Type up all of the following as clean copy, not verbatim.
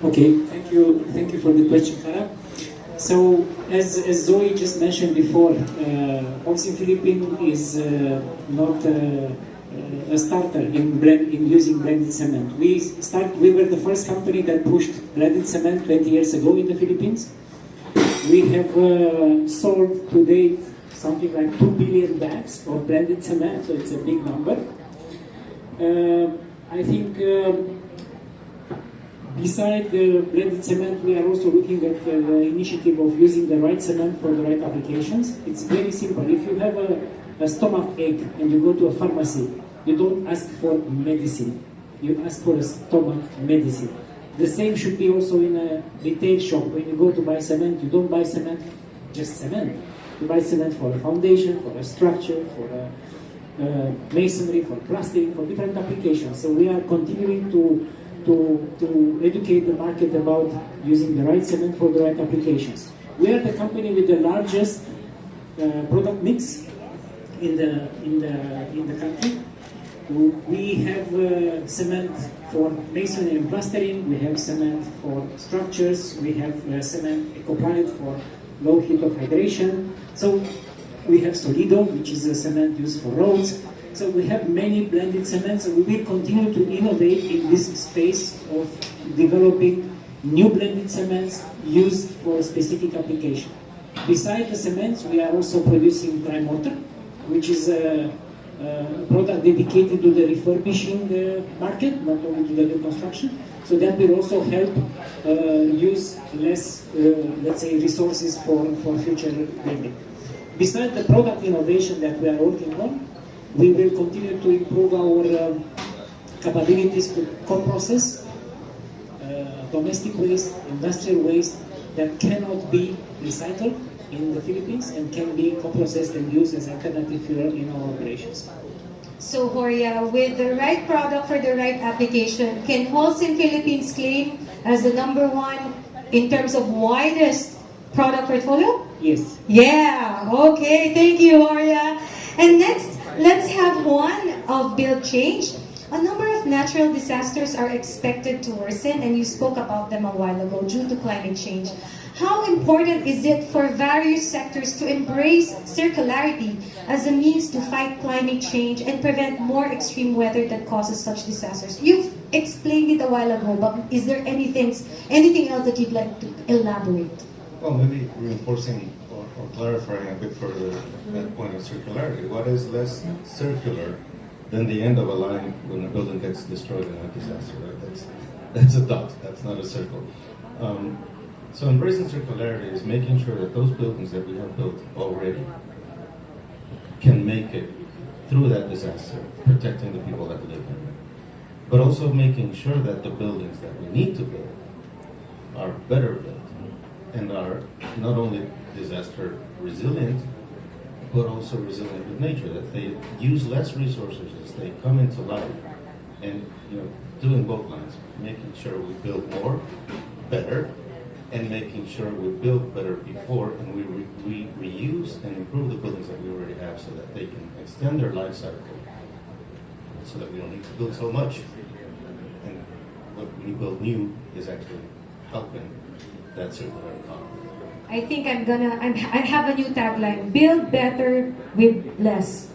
Okay, thank you for the question, Farah. So, as Zoe just mentioned before, HOLCIM Philippines is not a starter in using blended cement. We were the first company that pushed blended cement 20 years ago in the Philippines. We have sold to date something like 2 billion bags of blended cement, so it's a big number. I think beside the blended cement, we are also looking at the initiative of using the right cement for the right applications. It's very simple. If you have a stomach ache and you go to a pharmacy, you don't ask for medicine. You ask for a stomach medicine. The same should be also in a retail shop. When you go to buy cement, you don't buy cement, just cement. You buy cement for a foundation, for a structure, for a masonry, for plastering, for different applications. So we are continuing to educate the market about using the right cement for the right applications. We are the company with the largest product mix in the country. We have cement for masonry and plastering. We have cement for structures. We have cement eco-planet for low heat of hydration. So we have Solido, which is a cement used for roads. So we have many blended cements, and we will continue to innovate in this space of developing new blended cements used for specific application. Besides the cements, we are also producing dry mortar, which is a product dedicated to the refurbishing market, not only to the new construction. So that will also help use less, let's say, resources for future building. Besides the product innovation that we are working on, we will continue to improve our capabilities to co-process domestic waste, industrial waste that cannot be recycled in the Philippines and can be co-processed and used as alternative fuel in our operations. So, Horia, with the right product for the right application, can HOLCIM Philippines claim as the #1 in terms of widest product portfolio? Yes. Yeah, okay, thank you, Horia. And next, let's have one of build change. A number of natural disasters are expected to worsen, and you spoke about them a while ago due to climate change. How important is it for various sectors to embrace circularity as a means to fight climate change and prevent more extreme weather that causes such disasters? You've explained it a while ago, but is there anything else that you'd like to elaborate? Well, maybe reinforcing or clarifying a bit further that point of circularity. What is less circular than the end of a line when a building gets destroyed in a disaster? Right? That's a dot. That's not a circle. So embracing circularity is making sure that those buildings that we have built already can make it through that disaster, protecting the people that live in it, but also making sure that the buildings that we need to build are better built and are not only disaster resilient, but also resilient with nature, that they use less resources as they come into life, and doing both lines, making sure we build more, better, and making sure we build better before, and we reuse and improve the buildings that we already have so that they can extend their life cycle, so that we don't need to build so much. And what we build new is actually helping that circular economy. I think I have a new tagline: build better with less.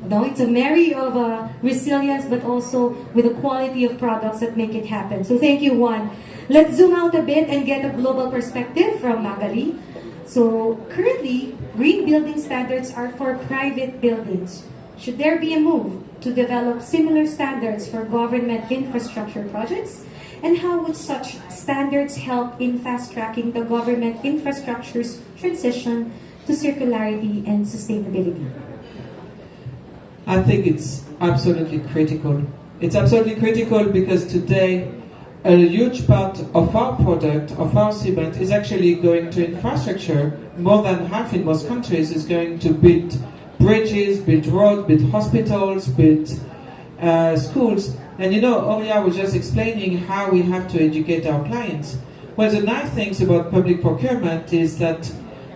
No, it's a marry of resilience, but also with the quality of products that make it happen. So thank you, Juan. Let's zoom out a bit and get a global perspective from Magali. So currently, green building standards are for private buildings. Should there be a move to develop similar standards for government infrastructure projects? And how would such standards help in fast-tracking the government infrastructure's transition to circularity and sustainability? I think it's absolutely critical. It's absolutely critical because today a huge part of our product, of our cement, is actually going to infrastructure. More than half in most countries is going to build bridges, build roads, build hospitals, build schools. And Oria was just explaining how we have to educate our clients. Well, the nice things about public procurement is that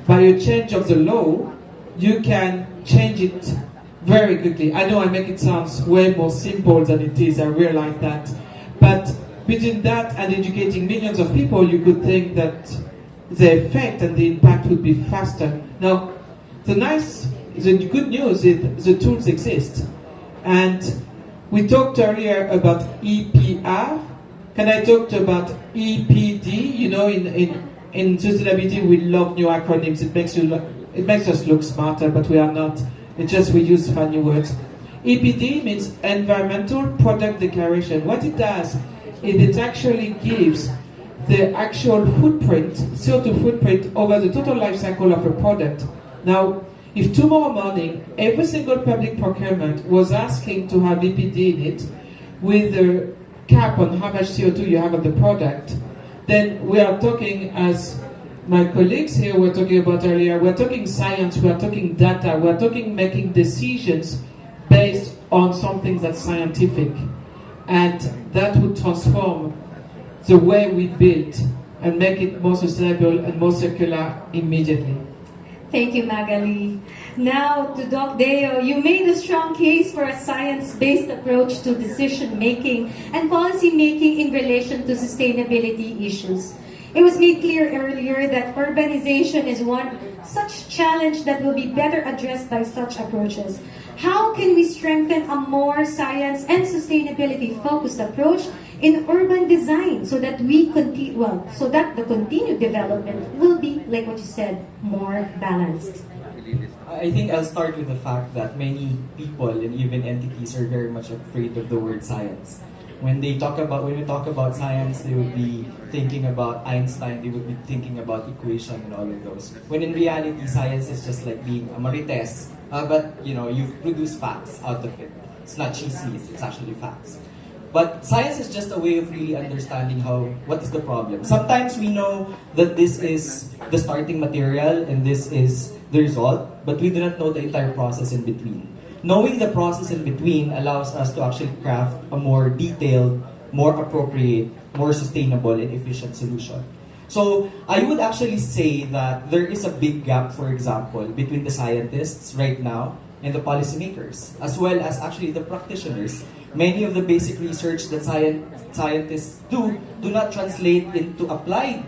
by a change of the law, you can change it very quickly. I know I make it sound way more simple than it is, I realize that. But between that and educating millions of people, you could think that the effect and the impact would be faster. Now, the good news is the tools exist. And we talked earlier about EPR. Can I talk about EPD? You know, in sustainability, we love new acronyms. It makes us look smarter, but we are not. It's just we use funny words. EPD means Environmental Product Declaration. What it does is it actually gives the actual footprint, CO2 footprint, over the total life cycle of a product. Now, if tomorrow morning every single public procurement was asking to have EPD in it, with a cap on how much CO2 you have on the product, then we are talking, as my colleagues here were talking about earlier, we're talking science, we're talking data, we're talking making decisions based on something that's scientific. And that would transform the way we build and make it more sustainable and more circular immediately. Thank you, Magali. Now to Doc Deo, you made a strong case for a science-based approach to decision-making and policy-making in relation to sustainability issues. It was made clear earlier that urbanization is one such challenge that will be better addressed by such approaches. How can we strengthen a more science and sustainability-focused approach in urban design so that so that the continued development will be, like what you said, more balanced? I think I'll start with the fact that many people and even entities are very much afraid of the word science. When we talk about science, they would be thinking about Einstein, they would be thinking about equation and all of those. When in reality, science is just like being a marites, but you produce facts out of it. It's not chismis, it's actually facts. But science is just a way of really understanding what is the problem. Sometimes we know that this is the starting material and this is the result, but we do not know the entire process in between. Knowing the process in between allows us to actually craft a more detailed, more appropriate, more sustainable and efficient solution. So I would actually say that there is a big gap, for example, between the scientists right now and the policymakers, as well as actually the practitioners. Many of the basic research that scientists do not translate into applied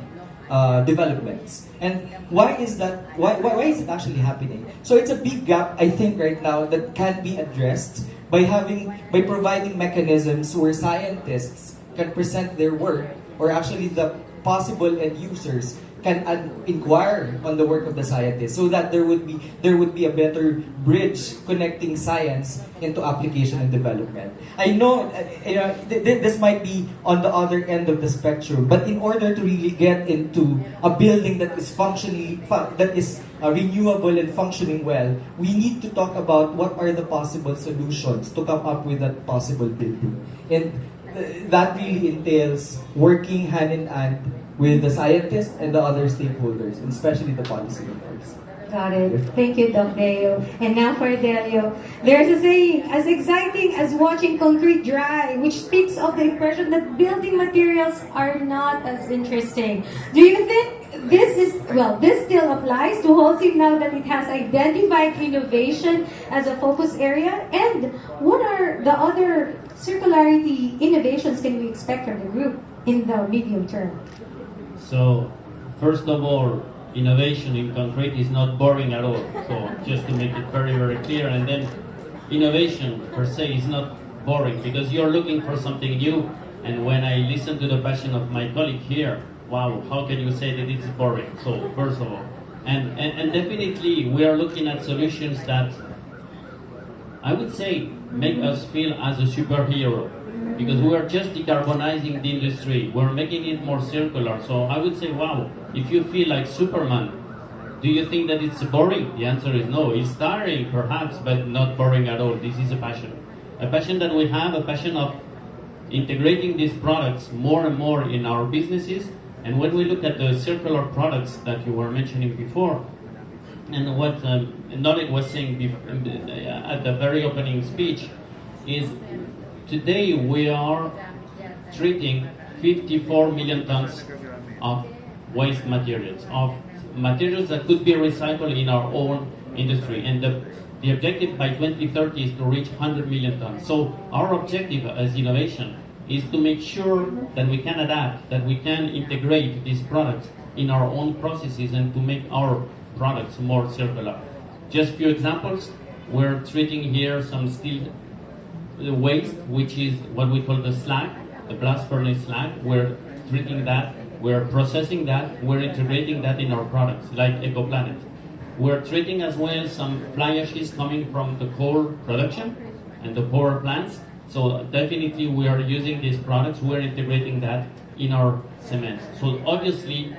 developments. And why is that? Why is it actually happening? So it's a big gap, I think, right now that can be addressed by providing mechanisms where scientists can present their work, or actually the possible end users can inquire on the work of the scientists, so that there would be a better bridge connecting science into application and development. I know this might be on the other end of the spectrum, but in order to really get into a building that is renewable and functioning well, we need to talk about what are the possible solutions to come up with that possible building. And that really entails working hand in hand with the scientists and the other stakeholders, and especially the policymakers. Got it. Thank you, Doc Deo. And now for Delio. There's a saying, as exciting as watching concrete dry, which speaks of the impression that building materials are not as interesting. Do you think this still applies to HOLCIM now that it has identified innovation as a focus area? And what are the other circularity innovations can we expect from the group in the medium term? So, first of all, innovation in concrete is not boring at all. So, just to make it very, very clear. And then, innovation per se is not boring because you're looking for something new. And when I listen to the passion of my colleague here, wow, how can you say that it's boring? So, first of all, and definitely we are looking at solutions that I would say make us feel as a superhero. Because we are just decarbonizing the industry, we're making it more circular. So I would say, wow, if you feel like Superman, do you think that it's boring? The answer is no. It's tiring, perhaps, but not boring at all. This is a passion that we have, a passion of integrating these products more and more in our businesses. And when we look at the circular products that you were mentioning before, and what Nolik was saying at the very opening speech, is today we are treating 54 million tons of waste materials, that could be recycled in our own industry. And the objective by 2030 is to reach 100 million tons. So our objective as innovation is to make sure that we can adapt, that we can integrate these products in our own processes and to make our products more circular. Just a few examples. We're treating here some steel waste, which is what we call the slag, the blast furnace slag. We're treating that, we're processing that, we're integrating that in our products, like EcoPlanet. We're treating as well some fly ashes coming from the coal production and the power plants. So definitely we are using these products, we're integrating that in our cement. So obviously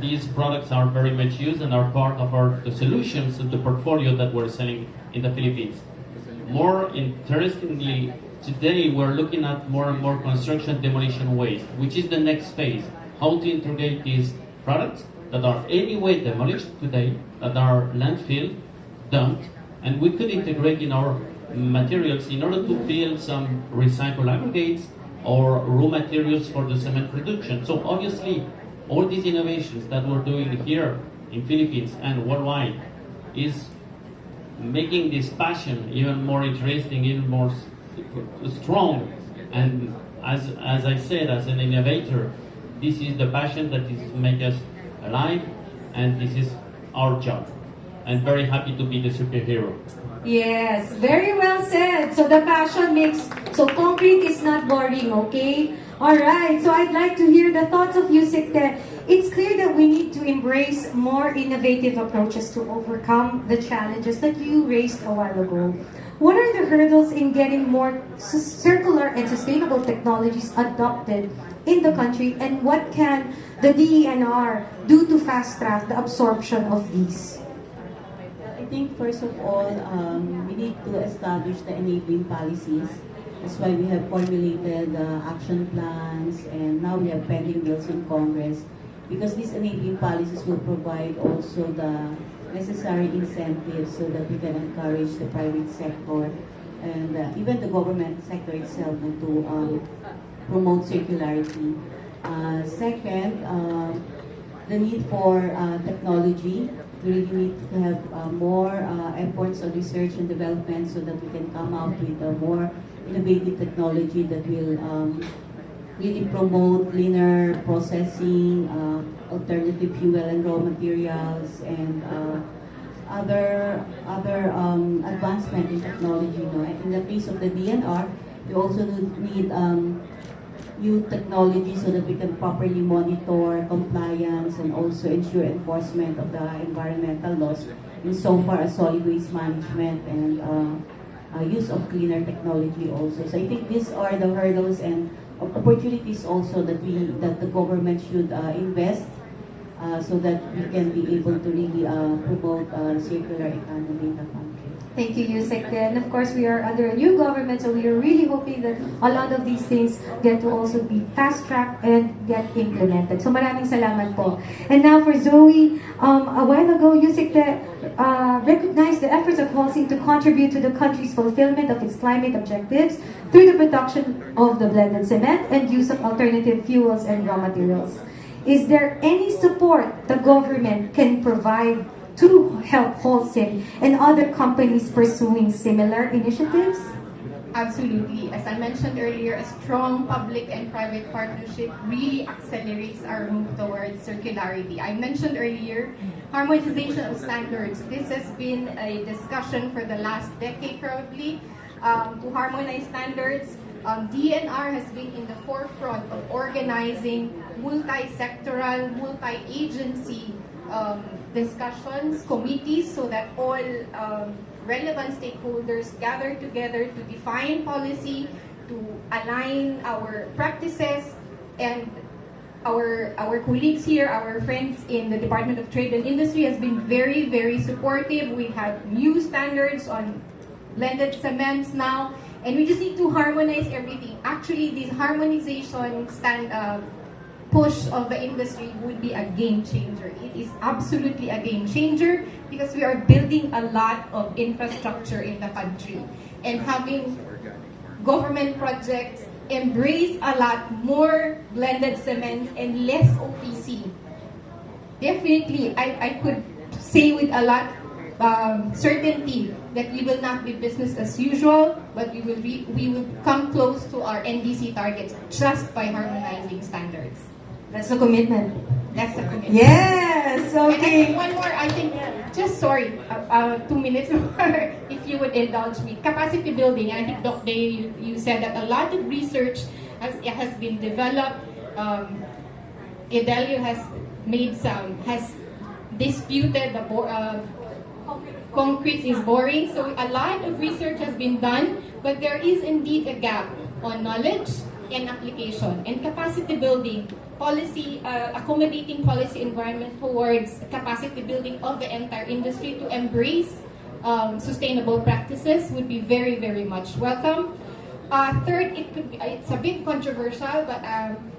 these products are very much used and are part of the solutions of the portfolio that we're selling in the Philippines. More interestingly, today we're looking at more and more construction demolition waste, which is the next phase. How to integrate these products that are anyway demolished today, that are landfill, dumped, and we could integrate in our materials in order to build some recycled aggregates or raw materials for the cement production. So obviously, all these innovations that we're doing here in Philippines and worldwide is making this passion even more interesting, even more strong. And as I said, as an innovator, this is the passion that is make us alive, and this is our job. I'm very happy to be the superhero. Yes, very well said. So the passion makes, so concrete is not boring, okay? Alright, so I'd like to hear the thoughts of you, Sikte. It's clear that we need to embrace more innovative approaches to overcome the challenges that you raised a while ago. What are the hurdles in getting more circular and sustainable technologies adopted in the country, and what can the DENR do to fast-track the absorption of these? I think first of all, we need to establish the enabling policies. That's why we have formulated action plans, and now we have pending bills in Congress, because these enabling policies will provide also the necessary incentives so that we can encourage the private sector and even the government sector itself to promote circularity. Second, the need for technology. We really need to have more efforts on research and development so that we can come out with a more innovative technology that will really promote cleaner processing, alternative fuel and raw materials, and other advancement in technology. In the case of the DNR, we also need new technology so that we can properly monitor compliance and also ensure enforcement of the environmental laws in so far as solid waste management and use of cleaner technology also. So I think these are the hurdles and opportunities also that the government should invest so that we can be able to really promote circular economy in the country. Thank you, Yusek. And of course, we are under a new government, so we are really hoping that a lot of these things get to also be fast-tracked and get implemented. So maraming salamat po. And now for Zoe, a while ago, Yusek recognized the efforts of HOLCIM to contribute to the country's fulfillment of its climate objectives through the production of the blended cement and use of alternative fuels and raw materials. Is there any support the government can provide to help HOLCIM and other companies pursuing similar initiatives? Absolutely. As I mentioned earlier, a strong public and private partnership really accelerates our move towards circularity. I mentioned earlier, harmonization of standards. This has been a discussion for the last decade probably, to harmonize standards. DNR has been in the forefront of organizing multi-sectoral, multi-agency discussions, committees, so that all relevant stakeholders gather together to define policy, to align our practices, and our colleagues here, our friends in the Department of Trade and Industry has been very, very supportive. We have new standards on blended cements now, and we just need to harmonize everything. Actually, this harmonization push of the industry would be a game changer. It is absolutely a game changer because we are building a lot of infrastructure in the country, and having government projects embrace a lot more blended cements and less OPC. Definitely, I could say with a lot certainty that we will not be business as usual, but we will come close to our NDC targets just by harmonizing standards. That's the commitment. That's the commitment. Yes, And I okay. think one more, I think, just sorry, 2 minutes more, if you would indulge me. Capacity building, I think, Doc Day, you said that a lot of research has been developed. Idelio has disputed the concrete is boring. So a lot of research has been done, but there is indeed a gap on knowledge and application and capacity building. Policy, accommodating policy environment towards capacity building of the entire industry to embrace sustainable practices would be very, very much welcome. Third, it's a bit controversial, but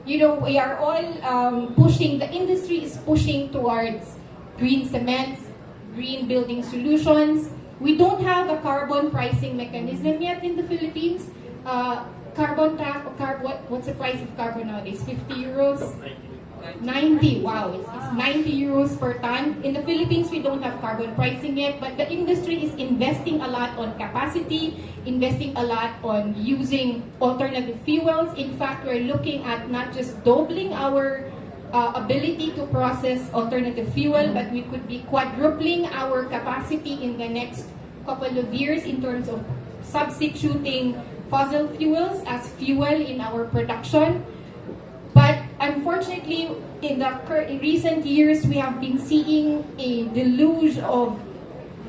we are all pushing, the industry is pushing towards green cements, green building solutions. We don't have a carbon pricing mechanism yet in the Philippines. Carbon tax, what's the price of carbon nowadays? 50 euros? 90, wow, it's 90 euros per ton. In the Philippines, we don't have carbon pricing yet, but the industry is investing a lot on capacity, investing a lot on using alternative fuels. In fact, we're looking at not just doubling our ability to process alternative fuel, but we could be quadrupling our capacity in the next couple of years in terms of substituting fossil fuels as fuel in our production. But unfortunately, in recent years, we have been seeing a deluge of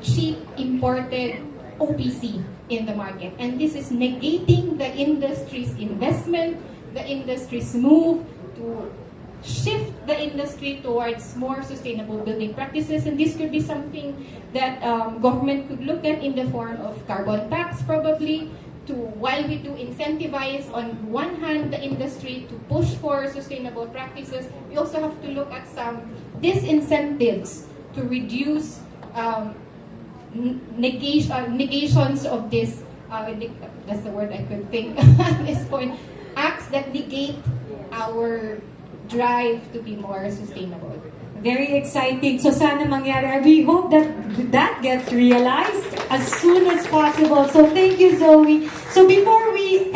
cheap imported OPC in the market. And this is negating the industry's investment, the industry's move to shift the industry towards more sustainable building practices. And this could be something that government could look at in the form of carbon tax, probably, while we do incentivize on one hand the industry to push for sustainable practices, we also have to look at some disincentives to reduce negations of this, that's the word I could think at this point, acts that negate our drive to be more sustainable. Very exciting. So sana mangyari. We hope that gets realized as soon as possible. So thank you, Zoe. So before we